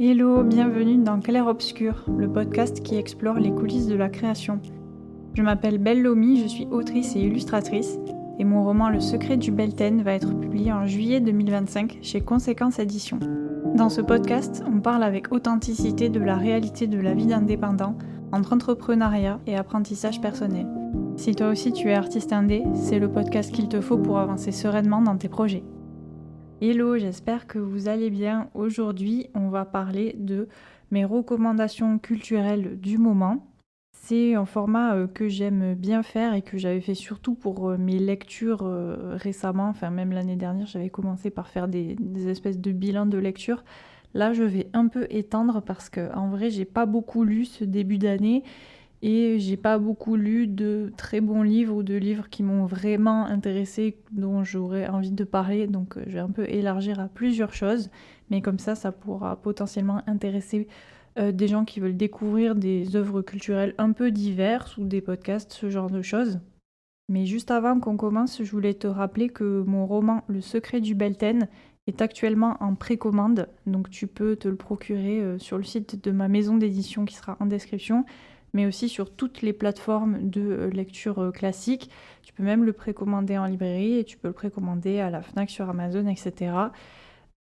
Hello, bienvenue dans Clair Obscur, le podcast qui explore les coulisses de la création. Je m'appelle Belle Lomi, je suis autrice et illustratrice, et mon roman Le secret du Belten va être publié en juillet 2025 chez Conséquence Éditions. Dans ce podcast, on parle avec authenticité de la réalité de la vie d'indépendant, entre entrepreneuriat et apprentissage personnel. Si toi aussi tu es artiste indé, c'est le podcast qu'il te faut pour avancer sereinement dans tes projets. Hello, j'espère que vous allez bien. Aujourd'hui, on va parler de mes recommandations culturelles du moment. C'est un format que j'aime bien faire et que j'avais fait surtout pour mes lectures récemment. Enfin, même l'année dernière, j'avais commencé par faire des espèces de bilans de lecture. Là, je vais un peu étendre parce que en vrai, j'ai pas beaucoup lu ce début d'année. Et j'ai pas beaucoup lu de très bons livres ou de livres qui m'ont vraiment intéressé, dont j'aurais envie de parler. Donc je vais un peu élargir à plusieurs choses. Mais comme ça pourra potentiellement intéresser des gens qui veulent découvrir des œuvres culturelles un peu diverses ou des podcasts, ce genre de choses. Mais juste avant qu'on commence, je voulais te rappeler que mon roman Le secret du Belten est actuellement en précommande. Donc tu peux te le procurer sur le site de ma maison d'édition qui sera en description, mais aussi sur toutes les plateformes de lecture classique. Tu peux même le précommander en librairie et tu peux le précommander à la Fnac, sur Amazon, etc.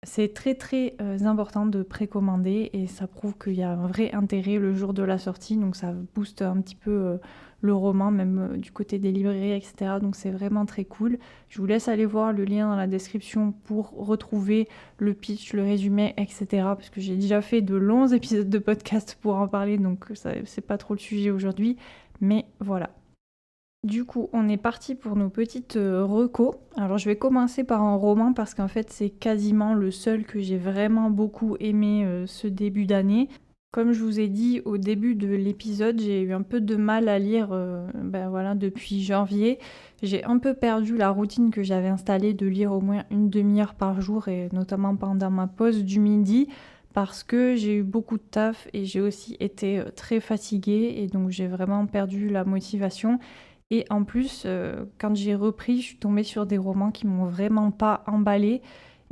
C'est très très important de précommander et ça prouve qu'il y a un vrai intérêt le jour de la sortie, donc ça booste un petit peu le roman, même du côté des librairies, etc. Donc c'est vraiment très cool. Je vous laisse aller voir le lien dans la description pour retrouver le pitch, le résumé, etc. Parce que j'ai déjà fait de longs épisodes de podcast pour en parler, donc ça, c'est pas trop le sujet aujourd'hui. Mais voilà. Du coup, on est parti pour nos petites recos. Alors, je vais commencer par un roman parce qu'en fait, c'est quasiment le seul que j'ai vraiment beaucoup aimé ce début d'année. Comme je vous ai dit au début de l'épisode, j'ai eu un peu de mal à lire depuis janvier. J'ai un peu perdu la routine que j'avais installée de lire au moins une demi-heure par jour et notamment pendant ma pause du midi parce que j'ai eu beaucoup de taf et j'ai aussi été très fatiguée et donc j'ai vraiment perdu la motivation. Et en plus, quand j'ai repris, je suis tombée sur des romans qui m'ont vraiment pas emballée.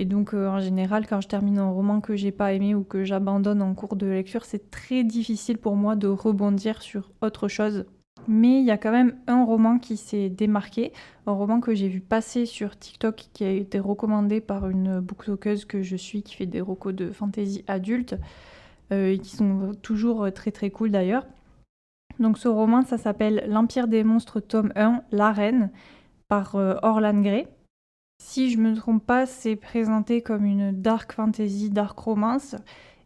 Et donc, en général, quand je termine un roman que j'ai pas aimé ou que j'abandonne en cours de lecture, c'est très difficile pour moi de rebondir sur autre chose. Mais il y a quand même un roman qui s'est démarqué, un roman que j'ai vu passer sur TikTok qui a été recommandé par une booktokeuse que je suis qui fait des recos de fantasy adulte et qui sont toujours très très cool d'ailleurs. Donc ce roman, ça s'appelle L'Empire des monstres, tome 1, L'Arène, par Orlan Grey. Si je me trompe pas, c'est présenté comme une dark fantasy, dark romance.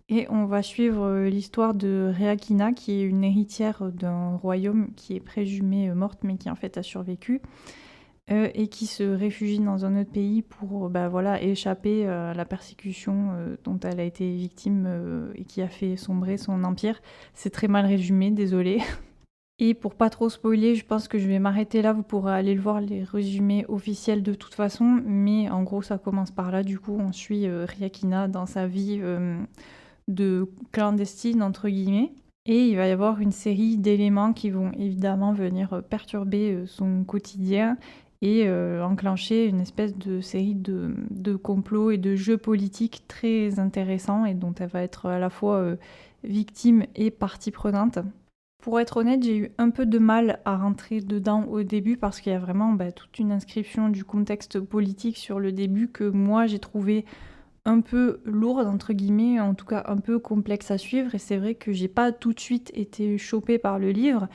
Et on va suivre l'histoire de Rheakina, qui est une héritière d'un royaume qui est présumée morte, mais qui en fait a survécu. Et qui se réfugie dans un autre pays pour échapper à la persécution dont elle a été victime et qui a fait sombrer son empire. C'est très mal résumé, désolée. Et pour pas trop spoiler, je pense que je vais m'arrêter là, vous pourrez aller le voir, les résumés officiels de toute façon, mais en gros ça commence par là, du coup on suit Rheakina dans sa vie de clandestine entre guillemets, et il va y avoir une série d'éléments qui vont évidemment venir perturber son quotidien et enclencher une espèce de série de complots et de jeux politiques très intéressants et dont elle va être à la fois victime et partie prenante. Pour être honnête, j'ai eu un peu de mal à rentrer dedans au début parce qu'il y a vraiment toute une inscription du contexte politique sur le début que moi j'ai trouvé un peu lourde entre guillemets, en tout cas un peu complexe à suivre, et c'est vrai que j'ai pas tout de suite été chopée par le livre,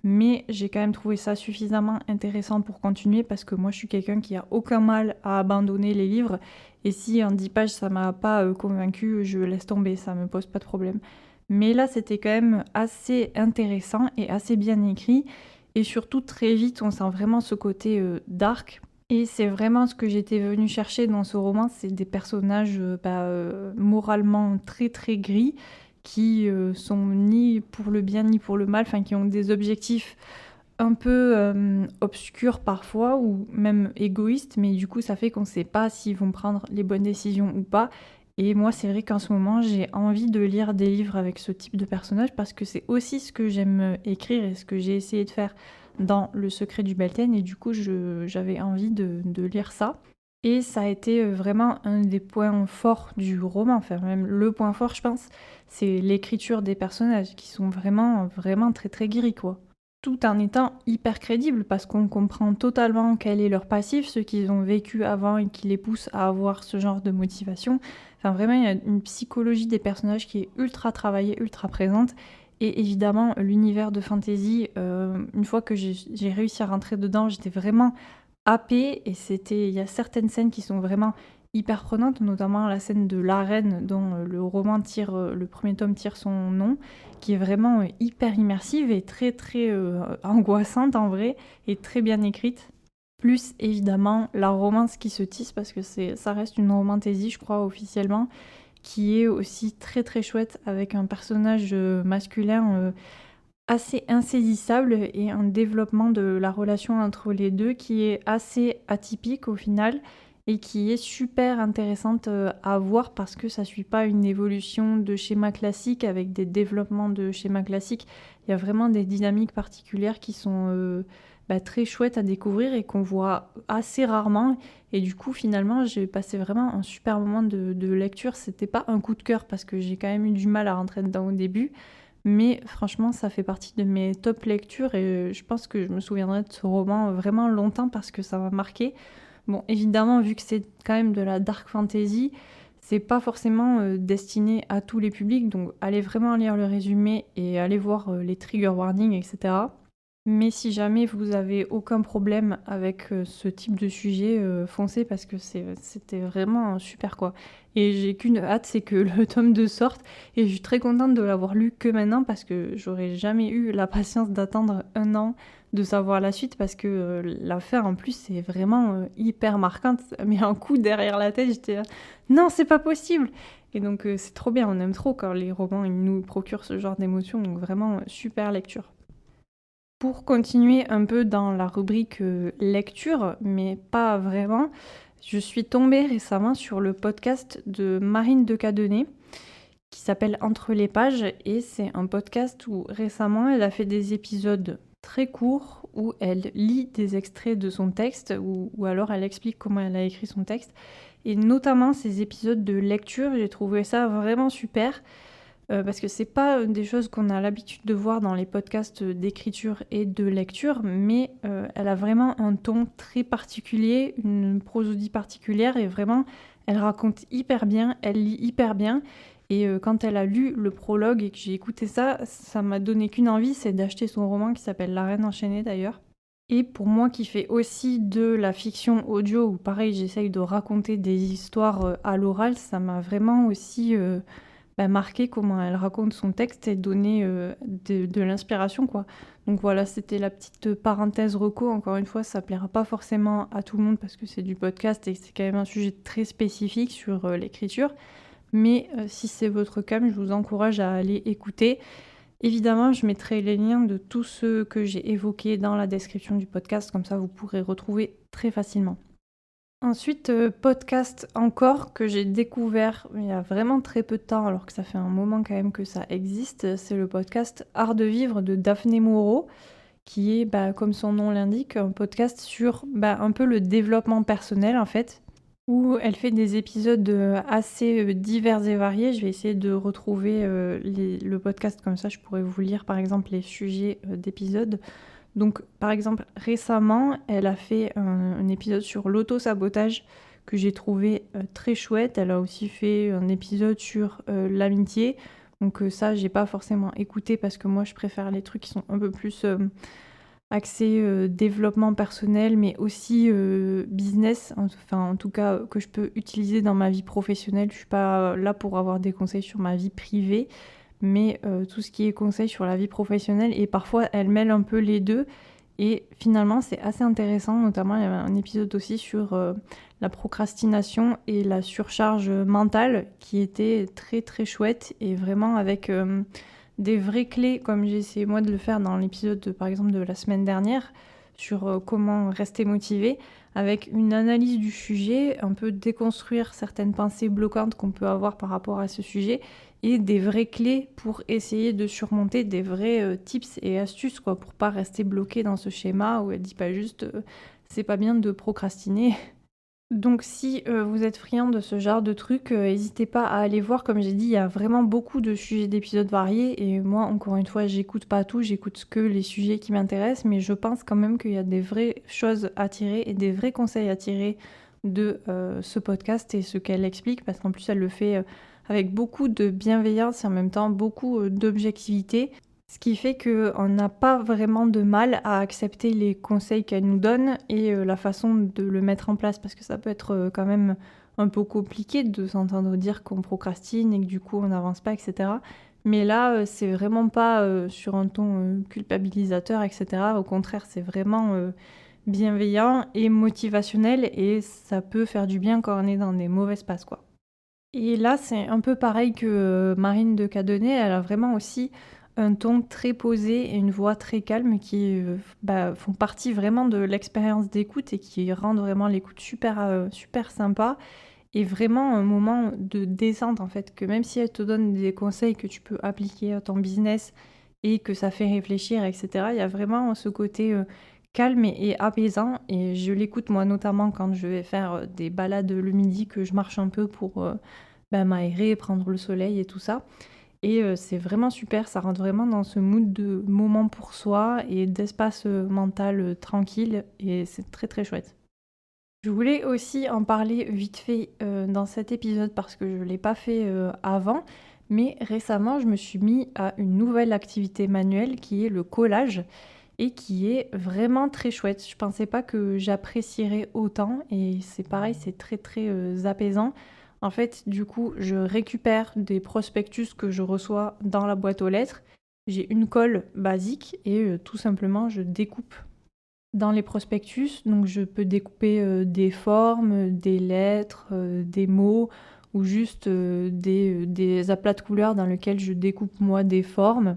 mais j'ai quand même trouvé ça suffisamment intéressant pour continuer parce que moi je suis quelqu'un qui a aucun mal à abandonner les livres, et si en 10 pages ça m'a pas convaincue, je laisse tomber, ça me pose pas de problème. Mais là c'était quand même assez intéressant et assez bien écrit, et surtout très vite on sent vraiment ce côté dark. Et c'est vraiment ce que j'étais venue chercher dans ce roman, c'est des personnages moralement très très gris, qui sont ni pour le bien ni pour le mal, enfin qui ont des objectifs un peu obscurs parfois, ou même égoïstes, mais du coup ça fait qu'on ne sait pas s'ils vont prendre les bonnes décisions ou pas. Et moi c'est vrai qu'en ce moment j'ai envie de lire des livres avec ce type de personnages, parce que c'est aussi ce que j'aime écrire et ce que j'ai essayé de faire dans Le secret du Belten, et du coup j'avais envie de lire ça. Et ça a été, vraiment un des points forts du roman, enfin même le point fort je pense, c'est l'écriture des personnages qui sont vraiment, vraiment très, très gris quoi. Tout en étant hyper crédible parce qu'on comprend totalement quel est leur passif, ce qu'ils ont vécu avant et qui les pousse à avoir ce genre de motivation. Enfin vraiment il y a une psychologie des personnages qui est ultra travaillée, ultra présente et évidemment l'univers de fantasy, une fois que j'ai réussi à rentrer dedans, j'étais vraiment happée et il y a certaines scènes qui sont vraiment hyper prenantes, notamment la scène de l'arène dont le premier tome tire son nom, qui est vraiment hyper immersive et très très angoissante en vrai et très bien écrite. Plus évidemment la romance qui se tisse parce que ça reste une romantaisie je crois officiellement, qui est aussi très très chouette avec un personnage masculin assez insaisissable et un développement de la relation entre les deux qui est assez atypique au final et qui est super intéressante à voir parce que ça suit pas une évolution de schéma classique avec des développements de schéma classique. Il y a vraiment des dynamiques particulières qui sont très chouettes à découvrir et qu'on voit assez rarement. Et du coup, finalement, j'ai passé vraiment un super moment de lecture. C'était pas un coup de cœur parce que j'ai quand même eu du mal à rentrer dedans au début. Mais franchement, ça fait partie de mes top lectures et je pense que je me souviendrai de ce roman vraiment longtemps parce que ça m'a marqué. Bon, évidemment, vu que c'est quand même de la dark fantasy, c'est pas forcément destiné à tous les publics, donc allez vraiment lire le résumé et allez voir les trigger warnings, etc. Mais si jamais vous avez aucun problème avec ce type de sujet, foncez parce que c'était vraiment super quoi. Et j'ai qu'une hâte, c'est que le tome 2 sorte et je suis très contente de l'avoir lu que maintenant parce que j'aurais jamais eu la patience d'attendre 1 an de savoir la suite parce que l'affaire en plus c'est vraiment hyper marquante. Ça met un coup derrière la tête, j'étais là, non c'est pas possible. Et donc c'est trop bien, on aime trop quand les romans ils nous procurent ce genre d'émotion, donc vraiment super lecture. Pour continuer un peu dans la rubrique lecture, mais pas vraiment, je suis tombée récemment sur le podcast de Marine Decadenet qui s'appelle Entre les pages et c'est un podcast où récemment elle a fait des épisodes très courts où elle lit des extraits de son texte ou alors elle explique comment elle a écrit son texte et notamment ces épisodes de lecture, j'ai trouvé ça vraiment super. Parce que c'est pas des choses qu'on a l'habitude de voir dans les podcasts d'écriture et de lecture, mais elle a vraiment un ton très particulier, une prosodie particulière et vraiment elle raconte hyper bien, elle lit hyper bien et quand elle a lu le prologue et que j'ai écouté ça, ça m'a donné qu'une envie, c'est d'acheter son roman qui s'appelle La Reine enchaînée d'ailleurs. Et pour moi qui fais aussi de la fiction audio, où pareil j'essaye de raconter des histoires à l'oral, ça m'a vraiment aussi marqué comment elle raconte son texte et donner de l'inspiration, quoi. Donc voilà, c'était la petite parenthèse reco. Encore une fois, ça plaira pas forcément à tout le monde parce que c'est du podcast et c'est quand même un sujet très spécifique sur l'écriture. Mais si c'est votre cas, je vous encourage à aller écouter. Évidemment, je mettrai les liens de tous ceux que j'ai évoqués dans la description du podcast, comme ça vous pourrez retrouver très facilement. Ensuite, podcast encore que j'ai découvert il y a vraiment très peu de temps, alors que ça fait un moment quand même que ça existe, c'est le podcast Art de vivre de Daphné Moreau, qui est, comme son nom l'indique, un podcast sur, un peu le développement personnel en fait, où elle fait des épisodes, assez, divers et variés. Je vais essayer de retrouver, le podcast comme ça je pourrais vous lire par exemple les sujets, d'épisodes. Donc, par exemple, récemment, elle a fait un épisode sur l'auto-sabotage que j'ai trouvé très chouette. Elle a aussi fait un épisode sur l'amitié. Donc ça, j'ai pas forcément écouté parce que moi, je préfère les trucs qui sont un peu plus axés développement personnel, mais aussi business. Enfin, en tout cas, que je peux utiliser dans ma vie professionnelle. Je suis pas là pour avoir des conseils sur ma vie privée mais tout ce qui est conseil sur la vie professionnelle et parfois elle mêle un peu les deux et finalement c'est assez intéressant, notamment il y avait un épisode aussi sur la procrastination et la surcharge mentale qui était très très chouette et vraiment avec des vraies clés comme j'ai essayé moi de le faire dans l'épisode par exemple de la semaine dernière sur comment rester motivé avec une analyse du sujet, un peu déconstruire certaines pensées bloquantes qu'on peut avoir par rapport à ce sujet et des vraies clés pour essayer de surmonter des vrais tips et astuces quoi, pour pas rester bloqué dans ce schéma où elle dit pas juste c'est pas bien de procrastiner. Donc si, vous êtes friand de ce genre de trucs, hésitez pas à aller voir. Comme j'ai dit, il y a vraiment beaucoup de sujets d'épisodes variés et moi, encore une fois, j'écoute pas tout, j'écoute que les sujets qui m'intéressent, mais je pense quand même qu'il y a des vraies choses à tirer et des vrais conseils à tirer de, ce podcast et ce qu'elle explique. Parce qu'en plus, elle le fait, avec beaucoup de bienveillance et en même temps beaucoup, d'objectivité. Ce qui fait qu'on n'a pas vraiment de mal à accepter les conseils qu'elle nous donne et la façon de le mettre en place parce que ça peut être, quand même un peu compliqué de s'entendre dire qu'on procrastine et que du coup on n'avance pas et cetera. Mais là, c'est vraiment pas, sur un ton, culpabilisateur et cetera. Au contraire, c'est vraiment, bienveillant et motivationnel et ça peut faire du bien quand on est dans des mauvaises passes, quoi. Et là, c'est un peu pareil que, Marine de Cadenet. Elle a vraiment aussi un ton très posé et une voix très calme qui, font partie vraiment de l'expérience d'écoute et qui rendent vraiment l'écoute super, super sympa et vraiment un moment de détente, en fait. Que même si elle te donne des conseils que tu peux appliquer à ton business et que ça fait réfléchir et cetera, il y a vraiment ce côté, calme et apaisant et je l'écoute moi notamment quand je vais faire, des balades le midi, que je marche un peu pour, m'aérer, prendre le soleil et tout ça et c'est vraiment super, ça rentre vraiment dans ce mood de moment pour soi et d'espace, mental, tranquille et c'est très, très chouette. Je voulais aussi en parler vite fait, dans cet épisode parce que je ne l'ai pas fait, avant, mais récemment je me suis mis à une nouvelle activité manuelle qui est le collage et qui est vraiment très chouette. Je pensais pas que j'apprécierais autant et c'est pareil, c'est très, très, apaisant. En fait, du coup, je récupère des prospectus que je reçois dans la boîte aux lettres. J'ai une colle basique et tout simplement, je découpe dans les prospectus. Donc je peux découper, des formes, des lettres, des mots ou juste, des aplats de couleurs dans lesquels je découpe moi des formes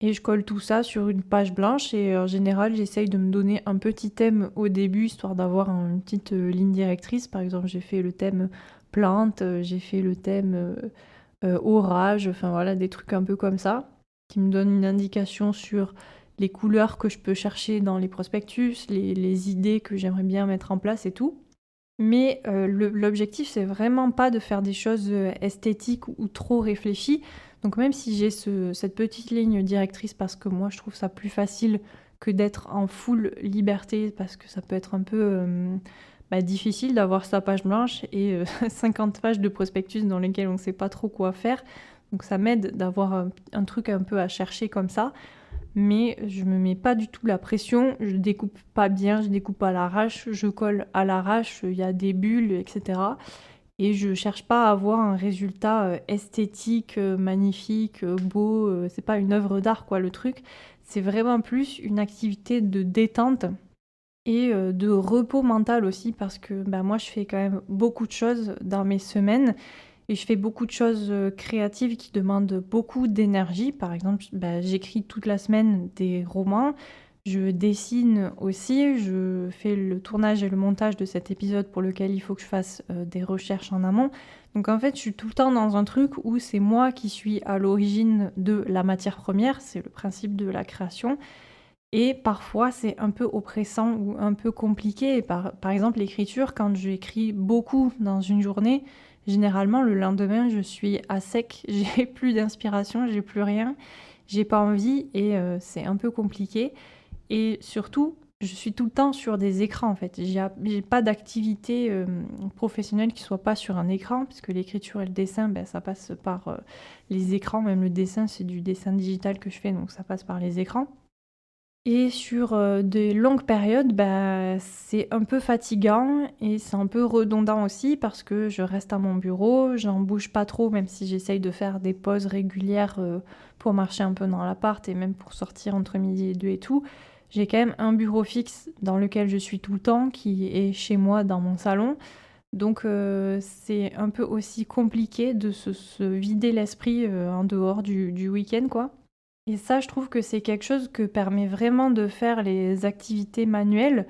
et je colle tout ça sur une page blanche et en général, j'essaye de me donner un petit thème au début, histoire d'avoir une petite, ligne directrice. Par exemple, j'ai fait le thème plantes, j'ai fait le thème, orage, enfin voilà, des trucs un peu comme ça, qui me donnent une indication sur les couleurs que je peux chercher dans les prospectus, les idées que j'aimerais bien mettre en place et tout. Mais l'objectif, c'est vraiment pas de faire des choses esthétiques ou trop réfléchies. Donc même si j'ai cette petite ligne directrice, parce que moi je trouve ça plus facile que d'être en full liberté, parce que ça peut être un peu difficile d'avoir sa page blanche et 50 pages de prospectus dans lesquels on ne sait pas trop quoi faire. Donc ça m'aide d'avoir un truc un peu à chercher comme ça mais je me mets pas du tout la pression, je découpe pas bien, je découpe à l'arrache, je colle à l'arrache, il y a des bulles, etc. Et je cherche pas à avoir un résultat esthétique, magnifique, beau, c'est pas une œuvre d'art quoi le truc, c'est vraiment plus une activité de détente et de repos mental aussi parce que moi je fais quand même beaucoup de choses dans mes semaines et je fais beaucoup de choses, créatives qui demandent beaucoup d'énergie. Par exemple, j'écris toute la semaine des romans, je dessine aussi, je fais le tournage et le montage de cet épisode pour lequel il faut que je fasse, des recherches en amont. Donc en fait, je suis tout le temps dans un truc où c'est moi qui suis à l'origine de la matière première, c'est le principe de la création et parfois c'est un peu oppressant ou un peu compliqué. Par exemple, l'écriture, quand j'écris beaucoup dans une journée, généralement le lendemain je suis à sec, j'ai plus d'inspiration, j'ai plus rien, j'ai pas envie et c'est un peu compliqué. Et surtout, je suis tout le temps sur des écrans en fait. J'ai pas d'activité professionnelle qui soit pas sur un écran, puisque l'écriture et le dessin, ça passe par les écrans. Même le dessin, c'est du dessin digital que je fais, donc ça passe par les écrans. Et sur, des longues périodes, c'est un peu fatigant et c'est un peu redondant aussi parce que je reste à mon bureau, j'en bouge pas trop même si j'essaye de faire des pauses régulières, pour marcher un peu dans l'appart et même pour sortir entre midi et 2 et tout. J'ai quand même un bureau fixe dans lequel je suis tout le temps, qui est chez moi dans mon salon. Donc c'est un peu aussi compliqué de se vider l'esprit, en dehors du week-end, quoi. Et ça, je trouve que c'est quelque chose que permet vraiment de faire les activités manuelles,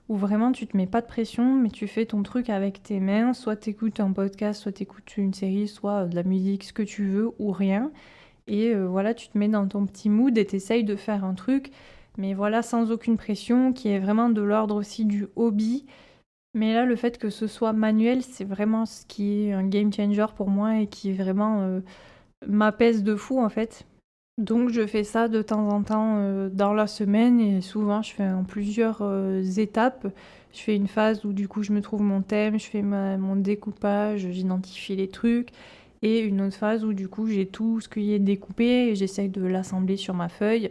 où vraiment tu te mets pas de pression, mais tu fais ton truc avec tes mains. Soit tu écoutes un podcast, soit tu écoutes une série, soit de la musique, ce que tu veux, ou rien. Et voilà, tu te mets dans ton petit mood et tu de faire un truc, mais voilà, sans aucune pression, qui est vraiment de l'ordre aussi du hobby. Mais là, le fait que ce soit manuel, c'est vraiment ce qui est un game changer pour moi et qui vraiment m'apaise de fou en fait. Donc je fais ça de temps en temps dans la semaine et souvent je fais en plusieurs étapes. Je fais une phase où du coup je me trouve mon thème, je fais mon découpage, j'identifie les trucs. Et une autre phase où du coup j'ai tout ce qui est découpé et j'essaye de l'assembler sur ma feuille.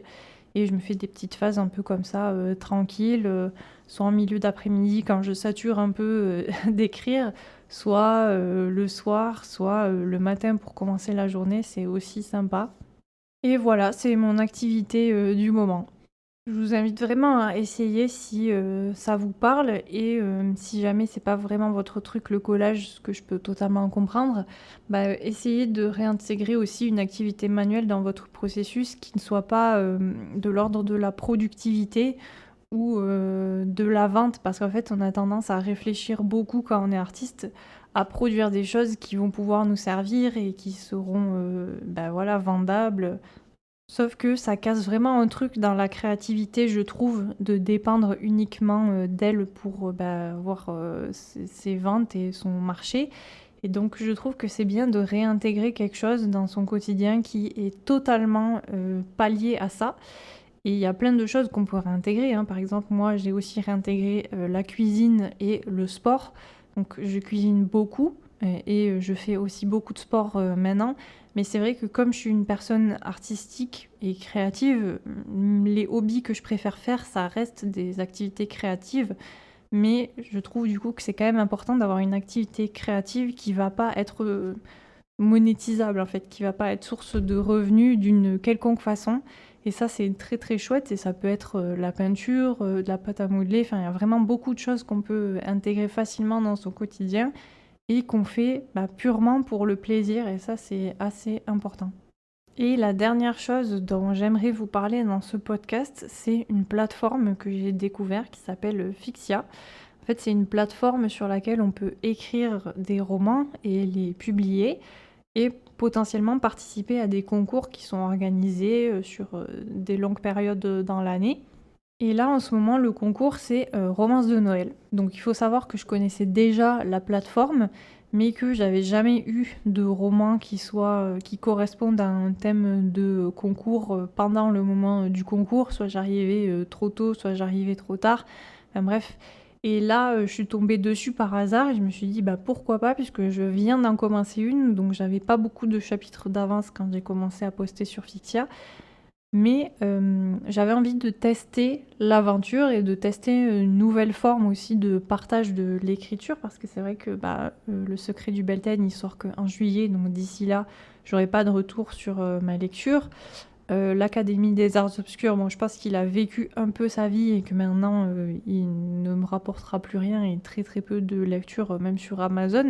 Et je me fais des petites phases un peu comme ça, tranquilles, soit en milieu d'après-midi quand je sature un peu d'écrire, soit le soir, soit le matin pour commencer la journée, c'est aussi sympa. Et voilà, c'est mon activité du moment. Je vous invite vraiment à essayer si ça vous parle et si jamais c'est pas vraiment votre truc, le collage, ce que je peux totalement comprendre, bah, essayez de réintégrer aussi une activité manuelle dans votre processus qui ne soit pas de l'ordre de la productivité ou de la vente, parce qu'en fait on a tendance à réfléchir beaucoup quand on est artiste à produire des choses qui vont pouvoir nous servir et qui seront bah, voilà, vendables. Sauf que ça casse vraiment un truc dans la créativité, je trouve, de dépendre uniquement d'elle pour bah, avoir ses ventes et son marché. Et donc je trouve que c'est bien de réintégrer quelque chose dans son quotidien qui est totalement pas lié à ça. Et il y a plein de choses qu'on peut réintégrer, hein. Par exemple, moi j'ai aussi réintégré la cuisine et le sport. Donc je cuisine beaucoup et je fais aussi beaucoup de sport maintenant. Mais c'est vrai que comme je suis une personne artistique et créative, les hobbies que je préfère faire, ça reste des activités créatives. Mais je trouve du coup que c'est quand même important d'avoir une activité créative qui va pas être monétisable en fait, qui va pas être source de revenus d'une quelconque façon. Et ça, c'est très très chouette et ça peut être la peinture, de la pâte à modeler, enfin il y a vraiment beaucoup de choses qu'on peut intégrer facilement dans son quotidien et qu'on fait bah, purement pour le plaisir et ça, c'est assez important. Et la dernière chose dont j'aimerais vous parler dans ce podcast, c'est une plateforme que j'ai découverte qui s'appelle Fixia. En fait, c'est une plateforme sur laquelle on peut écrire des romans et les publier et potentiellement participer à des concours qui sont organisés sur des longues périodes dans l'année. Et là, en ce moment, le concours, c'est Romance de Noël. Donc il faut savoir que je connaissais déjà la plateforme, mais que j'avais jamais eu de roman qui corresponde à un thème de concours pendant le moment du concours. Soit j'arrivais trop tôt, soit j'arrivais trop tard. Enfin bref. Et là, je suis tombée dessus par hasard et je me suis dit, bah pourquoi pas, puisque je viens d'en commencer une, donc j'avais pas beaucoup de chapitres d'avance quand j'ai commencé à poster sur Fixia. Mais j'avais envie de tester l'aventure et de tester une nouvelle forme aussi de partage de l'écriture, parce que c'est vrai que bah, Le Secret du Beltane, il sort qu'en juillet, donc d'ici là, j'aurai pas de retour sur ma lecture. L'Académie des Arts Obscurs, bon, je pense qu'il a vécu un peu sa vie et que maintenant, il ne me rapportera plus rien et très très peu de lecture, même sur Amazon.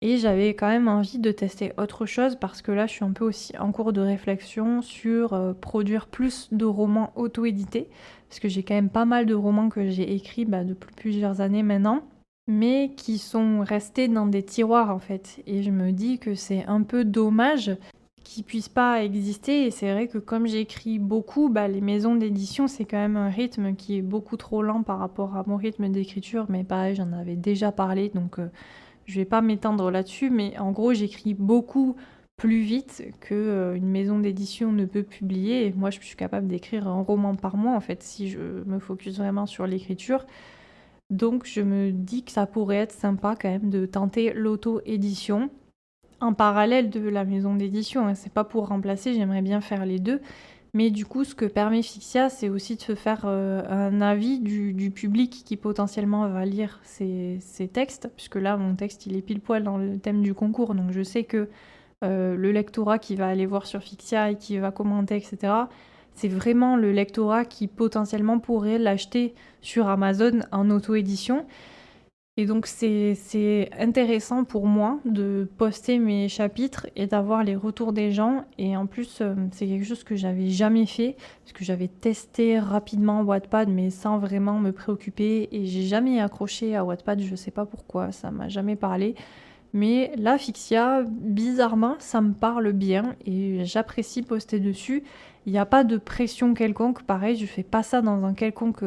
Et j'avais quand même envie de tester autre chose parce que là, je suis un peu aussi en cours de réflexion sur produire plus de romans auto-édités. Parce que j'ai quand même pas mal de romans que j'ai écrits bah, depuis plusieurs années maintenant, mais qui sont restés dans des tiroirs en fait. Et je me dis que c'est un peu dommage qu'ils puissent pas exister. Et c'est vrai que comme j'écris beaucoup, bah, les maisons d'édition, c'est quand même un rythme qui est beaucoup trop lent par rapport à mon rythme d'écriture. Mais pareil, j'en avais déjà parlé, donc je vais pas m'étendre là-dessus, mais en gros, j'écris beaucoup plus vite que une maison d'édition ne peut publier. Et moi, je suis capable d'écrire un roman par mois, en fait, si je me focus vraiment sur l'écriture. Donc, je me dis que ça pourrait être sympa quand même de tenter l'auto-édition en parallèle de la maison d'édition, hein. C'est pas pour remplacer, j'aimerais bien faire les deux. Mais du coup, ce que permet Fixia, c'est aussi de se faire un avis du public qui potentiellement va lire ces textes, puisque là, mon texte, il est pile poil dans le thème du concours, donc je sais que le lectorat qui va aller voir sur Fixia et qui va commenter, etc., c'est vraiment le lectorat qui potentiellement pourrait l'acheter sur Amazon en auto-édition. Et donc c'est intéressant pour moi de poster mes chapitres et d'avoir les retours des gens. Et en plus, c'est quelque chose que j'avais jamais fait, parce que j'avais testé rapidement Wattpad, mais sans vraiment me préoccuper. Et j'ai jamais accroché à Wattpad, je sais pas pourquoi, ça m'a jamais parlé. Mais là, Fixia, bizarrement, ça me parle bien et j'apprécie poster dessus. Il n'y a pas de pression quelconque, pareil, je fais pas ça dans un quelconque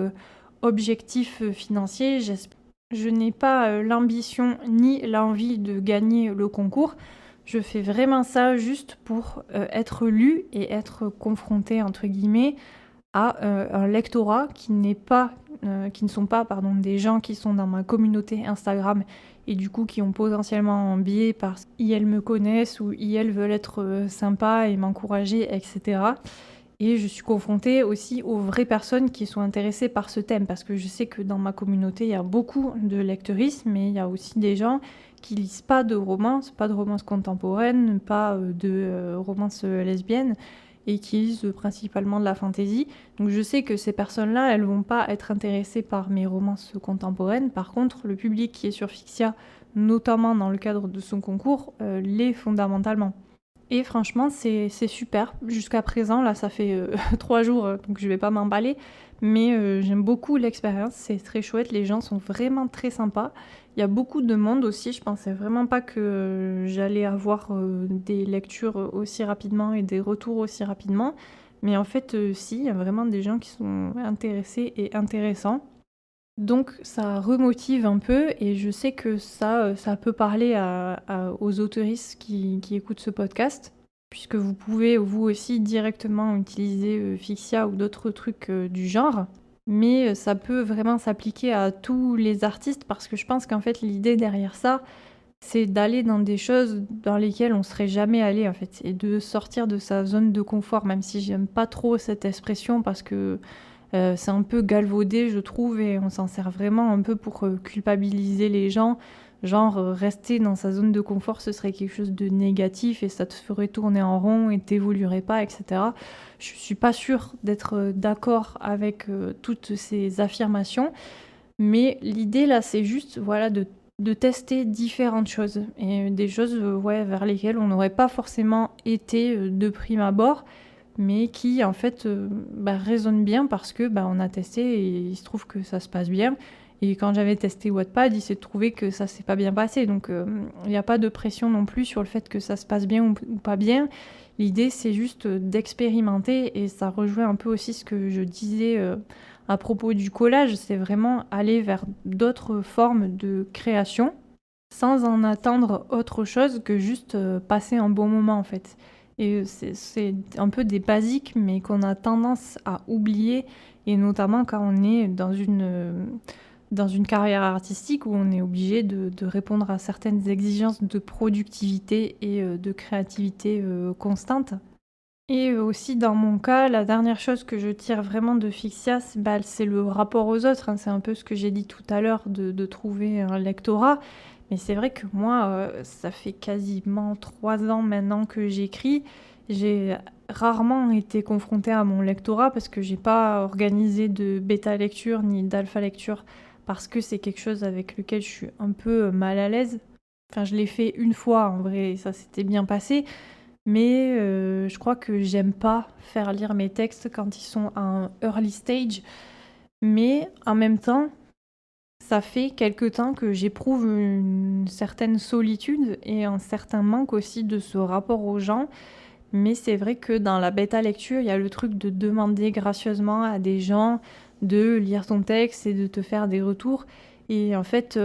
objectif financier. Je n'ai pas, l'ambition ni l'envie de gagner le concours. Je fais vraiment ça juste pour, être lue et être «confrontée» entre guillemets à, un lectorat qui ne sont pas pardon, des gens qui sont dans ma communauté Instagram et du coup qui ont potentiellement un biais parce qu'IELTS me connaissent ou IELTS veulent être, sympas et m'encourager et cetera. Et je suis confrontée aussi aux vraies personnes qui sont intéressées par ce thème, parce que je sais que dans ma communauté, il y a beaucoup de lectrices, mais il y a aussi des gens qui lisent pas de romances contemporaines, pas de romances lesbiennes, et qui lisent principalement de la fantaisie. Donc je sais que ces personnes-là, elles vont pas être intéressées par mes romances contemporaines. Par contre, le public qui est sur Fixia, notamment dans le cadre de son concours, l'est fondamentalement. Et franchement, c'est super. Jusqu'à présent, là, ça fait 3 jours, donc je vais pas m'emballer, mais j'aime beaucoup l'expérience, c'est très chouette, les gens sont vraiment très sympas. Il y a beaucoup de monde aussi, je pensais vraiment pas que j'allais avoir des lectures aussi rapidement et des retours aussi rapidement, mais en fait, si, il y a vraiment des gens qui sont intéressés et intéressants. Donc ça remotive un peu et je sais que ça peut parler aux auteuristes qui écoutent ce podcast, puisque vous pouvez vous aussi directement utiliser Fixia ou d'autres trucs du genre. Mais ça peut vraiment s'appliquer à tous les artistes parce que je pense qu'en fait l'idée derrière ça, c'est d'aller dans des choses dans lesquelles on serait jamais allé en fait et de sortir de sa zone de confort, même si j'aime pas trop cette expression parce que c'est un peu galvaudé, je trouve, et on s'en sert vraiment un peu pour culpabiliser les gens. Genre, rester dans sa zone de confort, ce serait quelque chose de négatif et ça te ferait tourner en rond et t'évoluerais pas, etc. Je suis pas sûre d'être d'accord avec toutes ces affirmations, mais l'idée là, c'est juste voilà, de tester différentes choses et des choses ouais, vers lesquelles on n'aurait pas forcément été de prime abord mais qui en fait résonne bien parce que on a testé et il se trouve que ça se passe bien. Et quand j'avais testé Wattpad, il s'est trouvé que ça s'est pas bien passé. Donc il n'y a pas de pression non plus sur le fait que ça se passe bien ou pas bien. L'idée c'est juste d'expérimenter et ça rejoint un peu aussi ce que je disais à propos du collage. C'est vraiment aller vers d'autres formes de création sans en attendre autre chose que juste passer un bon moment en fait. Et c'est un peu des basiques, mais qu'on a tendance à oublier, et notamment quand on est dans une carrière artistique où on est obligé de répondre à certaines exigences de productivité et de créativité constante. Et aussi dans mon cas, la dernière chose que je tire vraiment de Fixia, c'est le rapport aux autres, hein. C'est un peu ce que j'ai dit tout à l'heure de trouver un lectorat. Mais c'est vrai que moi, ça fait quasiment 3 ans maintenant que j'écris. J'ai rarement été confrontée à mon lectorat parce que j'ai pas organisé de bêta lecture ni d'alpha lecture parce que c'est quelque chose avec lequel je suis un peu mal à l'aise. Enfin, je l'ai fait une fois en vrai, et ça s'était bien passé. Mais je crois que j'aime pas faire lire mes textes quand ils sont à un early stage. Mais en même temps, ça fait quelque temps que j'éprouve une certaine solitude et un certain manque aussi de ce rapport aux gens. Mais c'est vrai que dans la bêta lecture, il y a le truc de demander gracieusement à des gens de lire ton texte et de te faire des retours. Et en fait,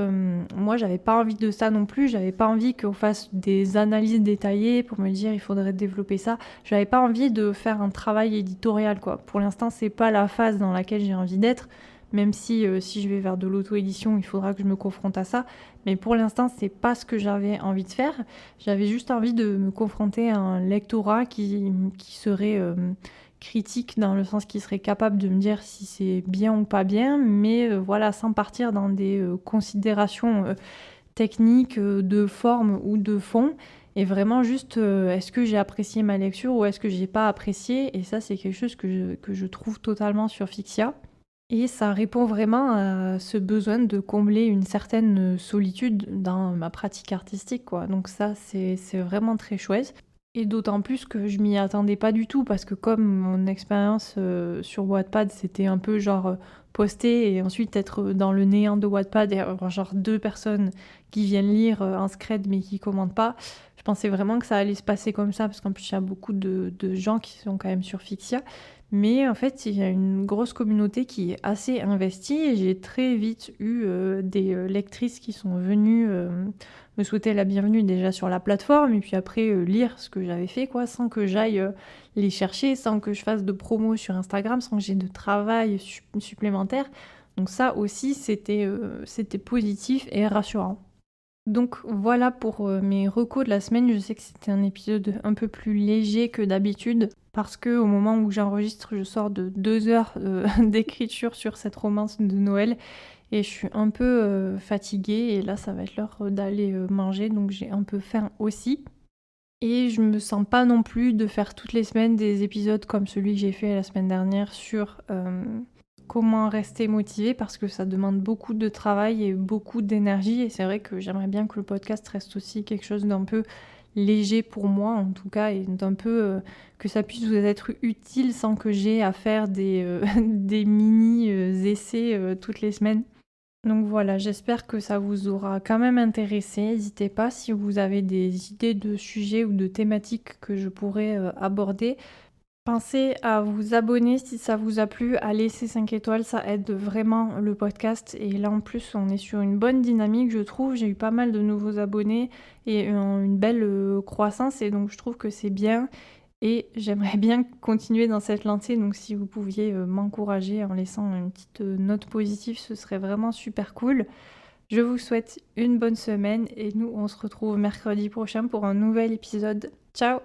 moi, j'avais pas envie de ça non plus. J'avais pas envie qu'on fasse des analyses détaillées pour me dire il faudrait développer ça. J'avais pas envie de faire un travail éditorial, quoi. Pour l'instant, c'est pas la phase dans laquelle j'ai envie d'être. Même si je vais vers de l'auto-édition, il faudra que je me confronte à ça. Mais pour l'instant, c'est pas ce que j'avais envie de faire. J'avais juste envie de me confronter à un lectorat qui serait critique dans le sens qu'il serait capable de me dire si c'est bien ou pas bien, mais voilà, sans partir dans des considérations techniques de forme ou de fond. Et vraiment juste, est-ce que j'ai apprécié ma lecture ou est-ce que j'ai pas apprécié? Et ça, c'est quelque chose que je trouve totalement sur Fixia. Et ça répond vraiment à ce besoin de combler une certaine solitude dans ma pratique artistique, quoi. Donc ça, c'est vraiment très chouette. Et d'autant plus que je m'y attendais pas du tout, parce que comme mon expérience sur Wattpad, c'était un peu genre poster et ensuite être dans le néant de Wattpad et avoir genre 2 personnes qui viennent lire un scred mais qui commentent pas, Je pensais vraiment que ça allait se passer comme ça, parce qu'en plus, il y a beaucoup de gens qui sont quand même sur Fixia. Mais en fait, il y a une grosse communauté qui est assez investie et j'ai très vite eu des lectrices qui sont venues me souhaiter la bienvenue déjà sur la plateforme et puis après lire ce que j'avais fait, quoi, sans que j'aille les chercher, sans que je fasse de promo sur Instagram, sans que j'ai de travail supplémentaire. Donc ça aussi, c'était positif et rassurant. Donc voilà pour mes recos de la semaine. Je sais que c'était un épisode un peu plus léger que d'habitude parce que au moment où j'enregistre, je sors de 2 heures d'écriture sur cette romance de Noël et je suis un peu fatiguée et là ça va être l'heure d'aller manger, donc j'ai un peu faim aussi. Et je me sens pas non plus de faire toutes les semaines des épisodes comme celui que j'ai fait la semaine dernière sur comment rester motivé parce que ça demande beaucoup de travail et beaucoup d'énergie et c'est vrai que j'aimerais bien que le podcast reste aussi quelque chose d'un peu léger pour moi en tout cas et d'un peu que ça puisse vous être utile sans que j'ai à faire des mini essais toutes les semaines. Donc voilà, j'espère que ça vous aura quand même intéressé. N'hésitez pas si vous avez des idées de sujets ou de thématiques que je pourrais aborder. Pensez à vous abonner si ça vous a plu, à laisser 5 étoiles, ça aide vraiment le podcast. Et là en plus, on est sur une bonne dynamique, je trouve. J'ai eu pas mal de nouveaux abonnés et une belle croissance et donc je trouve que c'est bien. Et j'aimerais bien continuer dans cette lancée, donc si vous pouviez m'encourager en laissant une petite note positive, ce serait vraiment super cool. Je vous souhaite une bonne semaine et nous on se retrouve mercredi prochain pour un nouvel épisode. Ciao!